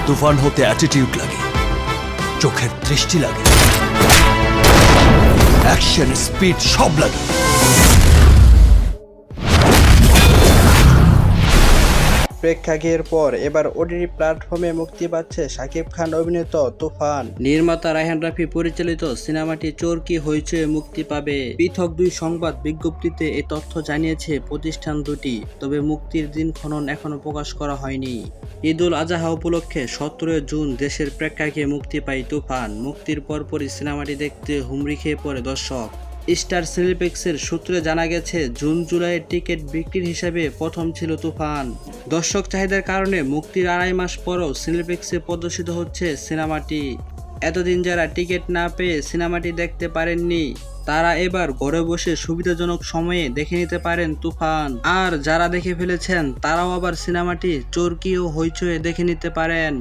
তুফান হতে অ্যাটিটিউড লাগে, চোখের দৃষ্টি লাগে, অ্যাকশন স্পিড সব লাগে। প্রেক্ষাগৃহের পর এবার ওটিটি প্ল্যাটফর্মে মুক্তি পাচ্ছে শাকিব খান অভিনীত তুফান। নির্মাতা রায়হান রাফি পরিচালিত সিনেমাটি চরকি হইচয়ে মুক্তি পাবে। পৃথক দুই সংবাদ বিজ্ঞপ্তিতে এই তথ্য জানিয়েছে প্রতিষ্ঠান দুটি, তবে মুক্তির দিনক্ষণ এখনো প্রকাশ করা হয়নি। ঈদুল আজহা উপলক্ষে 17 জুন দেশের প্রেক্ষাগৃহে মুক্তি পায় তুফান। মুক্তির পরপরই সিনেমাটি দেখতে হুমড়ি খেয়ে পড়ে দর্শক। স্টার সিনেপ্লেক্সের সূত্রে জানা গেছে, জুন জুলাইয়ের টিকিট বিক্রির হিসাবে প্রথম ছিল তুফান। দর্শক চাহিদার কারণে মুক্তির আড়াই মাস পরও সিনেপ্লেক্সে প্রদর্শিত হচ্ছে সিনেমাটি। এতদিন যারা টিকিট না পেয়ে সিনেমাটি দেখতে পারেননি, তারা এবার ঘরে বসে সুবিধাজনক সময়ে দেখে নিতে পারেন তুফান। আর যারা দেখে ফেলেছেন তারাও আবার সিনেমাটি চরকি ও হইচয়ে দেখে নিতে পারেন।